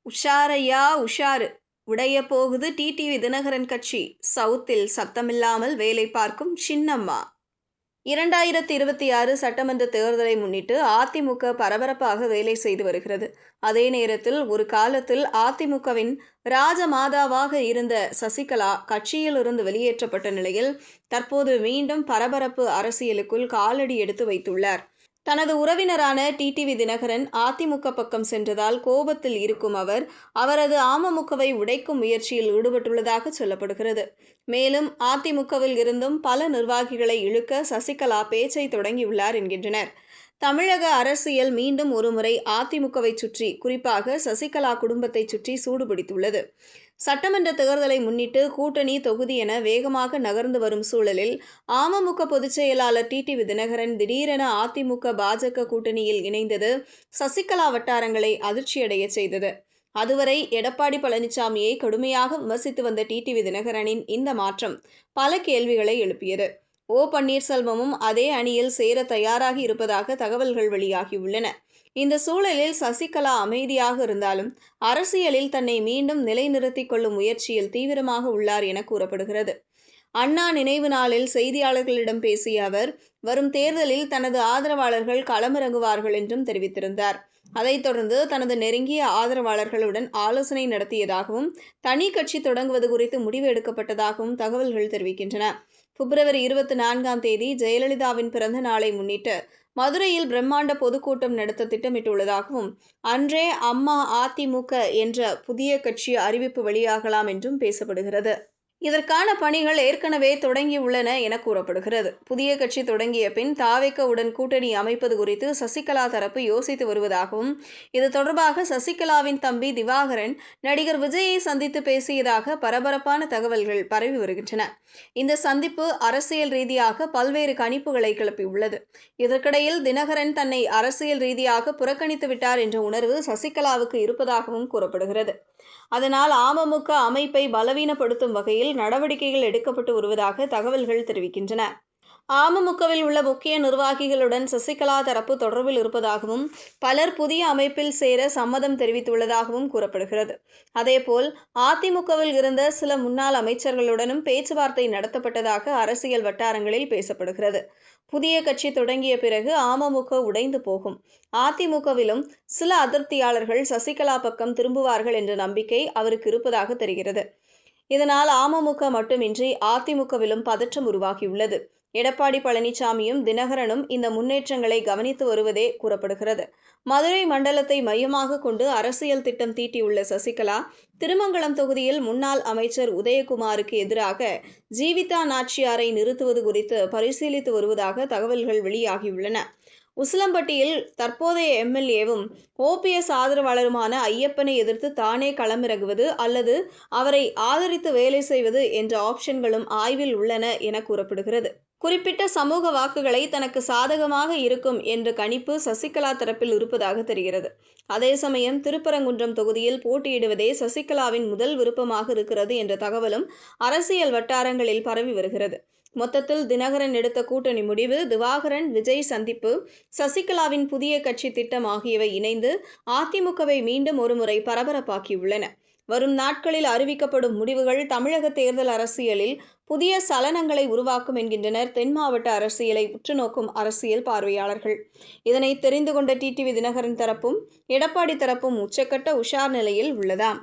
உஷாரையா உஷாரு! உடைய போகுது டிடிவி தினகரன் கட்சி. சவுத்தில் சத்தமில்லாமல் வேலை பார்க்கும் சின்னம்மா. 2026 சட்டமன்ற தேர்தலை முன்னிட்டு அதிமுக பரபரப்பாக வேலை செய்து வருகிறது. அதே நேரத்தில் ஒரு காலத்தில் அதிமுகவின் ராஜமாதாவாக இருந்த சசிகலா கட்சியிலிருந்து வெளியேற்றப்பட்ட நிலையில் தற்போது மீண்டும் பரபரப்பு அரசியலுக்குள் காலடி எடுத்து வைத்துள்ளார். தனது உறவினரான டிடிவி தினகரன் அதிமுக பக்கம் சென்றதால் கோபத்தில் இருக்கும் அவர் அவரது அமமுகவை உடைக்கும் முயற்சியில் ஈடுபட்டுள்ளதாக சொல்லப்படுகிறது. மேலும் அதிமுகவில் இருந்தும் பல நிர்வாகிகளை இழுக்க சசிகலா பேச்சை தொடங்கியுள்ளார் என்கின்றனர். தமிழக அரசியல் மீண்டும் ஒருமுறை அதிமுகவை சுற்றி, குறிப்பாக சசிகலா குடும்பத்தை சுற்றி சூடுபிடித்துள்ளது. சட்டமன்ற தேர்தலை முன்னிட்டு கூட்டணி தொகுதி என வேகமாக நகர்ந்து வரும் சூழலில் அமமுக பொதுச் செயலாளர் டிடிவி தினகரன் திடீரென அதிமுக பாஜக கூட்டணியில் இணைந்தது சசிகலா வட்டாரங்களை அதிர்ச்சியடைய செய்தது. அதுவரை எடப்பாடி பழனிசாமியை கடுமையாக விமர்சித்து வந்த டிடிவி தினகரனின் இந்த மாற்றம் பல கேள்விகளை எழுப்பியது. ஓ பன்னீர்செல்வமும் அதே அணியில் சேர தயாராகி இருப்பதாக தகவல்கள் வெளியாகியுள்ளன. இந்த சூழலில் சசிகலா அமைதியாக இருந்தாலும் அரசியலில் தன்னை மீண்டும் நிலைநிறுத்திக் கொள்ளும் முயற்சியில் தீவிரமாக உள்ளார் என கூறப்படுகிறது. அண்ணா நினைவு நாளில் செய்தியாளர்களிடம் பேசிய அவர் வரும் தேர்தலில் தனது ஆதரவாளர்கள் களமிறங்குவார்கள் என்றும் தெரிவித்திருந்தார். அதைத் தொடர்ந்து தனது நெருங்கிய ஆதரவாளர்களுடன் ஆலோசனை நடத்தியதாகவும் தனி கட்சி தொடங்குவது குறித்து முடிவு எடுக்கப்பட்டதாகவும் தகவல்கள் தெரிவிக்கின்றன. பிப்ரவரி 24ஆம் தேதி ஜெயலலிதாவின் பிறந்த நாளை முன்னிட்டு மதுரையில் பிரம்மாண்ட பொதுக்கூட்டம் நடத்த திட்டமிட்டுள்ளதாகவும் அன்றே அம்மா அதிமுக என்ற புதிய கட்சி அறிவிப்பு வெளியாகலாம் என்றும் பேசப்படுகிறது. இதற்கான பணிகள் ஏற்கனவே தொடங்கியுள்ளன என கூறப்படுகிறது. புதிய கட்சி தொடங்கிய பின் தாவேகவுடன் கூட்டணி அமைப்பது குறித்து சசிகலா தரப்பு யோசித்து வருவதாகவும் இது தொடர்பாக சசிகலாவின் தம்பி திவாகரன் நடிகர் விஜயை சந்தித்து பேசியதாக பரபரப்பான தகவல்கள் பரவி வருகின்றன. இந்த சந்திப்பு அரசியல் ரீதியாக பல்வேறு கணிப்புகளை கிளப்பியுள்ளது. இதற்கிடையில் தினகரன் தன்னை அரசியல் ரீதியாக புறக்கணித்து விட்டார் என்ற உணர்வு சசிகலாவுக்கு இருப்பதாகவும் கூறப்படுகிறது. அதனால் அமமுக அமைப்பை பலவீனப்படுத்தும் வகையில் நடவடிக்கைகள் எடுக்கப்பட்டு வருவதாக தகவல்கள் தெரிவிக்கின்றன. அமமுகவில் உள்ள முக்கிய நிர்வாகிகளுடன் சசிகலா தரப்பு தொடர்பில் இருப்பதாகவும் பலர் புதிய அமைப்பில் சேர சம்மதம் தெரிவித்துள்ளதாகவும் கூறப்படுகிறது. அதேபோல் அதிமுகவில் இருந்த சில முன்னாள் அமைச்சர்களுடனும் பேச்சுவார்த்தை நடத்தப்பட்டதாக அரசியல் வட்டாரங்களில் பேசப்படுகிறது. புதிய கட்சி தொடங்கிய பிறகு அமமுக உடைந்து போகும். அதிமுகவிலும் சில அதிருப்தியாளர்கள் சசிகலா பக்கம் திரும்புவார்கள் என்ற நம்பிக்கை அவருக்கு இருப்பதாக தெரிகிறது. இதனால் அமமுக மட்டுமின்றி அதிமுகவிலும் பதற்றம் உருவாகியுள்ளது. எடப்பாடி பழனிசாமியும் தினகரனும் இந்த முன்னேற்றங்களை கவனித்து வருவதே கூறப்படுகிறது. மதுரை மண்டலத்தை மையமாக கொண்டு அரசியல் திட்டம் தீட்டியுள்ள சசிகலா திருமங்கலம் தொகுதியில் முன்னாள் அமைச்சர் உதயகுமாருக்கு எதிராக ஜீவிதா நாச்சியாரை நிறுத்துவது குறித்து பரிசீலித்து வருவதாக தகவல்கள் வெளியாகியுள்ளன. உசிலம்பட்டியில் தற்போதைய எம்எல்ஏவும் ஓபிஎஸ் ஆதரவாளருமான ஐயப்பனை எதிர்த்து தானே களமிறங்குவது அல்லது அவரை ஆதரித்து வேலை செய்வது என்ற ஆப்ஷன்களும் ஆய்வில் உள்ளன என கூறப்படுகிறது. குறிப்பிட்ட சமூக வாக்குகளை தனக்கு சாதகமாக இருக்கும் என்ற கணிப்பு சசிகலா தரப்பில் இருப்பதாக தெரிகிறது. அதே சமயம் திருப்பரங்குன்றம் தொகுதியில் போட்டியிடுவதே சசிகலாவின் முதல் விருப்பமாக இருக்கிறது என்ற தகவலும் அரசியல் வட்டாரங்களில் பரவி வருகிறது. மொத்தத்தில் தினகரன் எடுத்த கூட்டணி முடிவு, திவாகரன் விஜய் சந்திப்பு, சசிகலாவின் புதிய கட்சி திட்டம் ஆகியவை இணைந்து அதிமுகவை மீண்டும் ஒருமுறை பரபரப்பாக்கியுள்ளன. வரும் நாட்களில் அறிவிக்கப்படும் முடிவுகள் தமிழக தேர்தல் அரசியலில் புதிய சலனங்களை உருவாக்கும் என்கின்றனர் தென் மாவட்ட அரசியலை உற்றுநோக்கும் அரசியல் பார்வையாளர்கள். இதனை தெரிந்து கொண்ட டிடிவி தினகரன் தரப்பும் எடப்பாடி தரப்பும் உச்சக்கட்ட உஷார் நிலையில் உள்ளதாம்.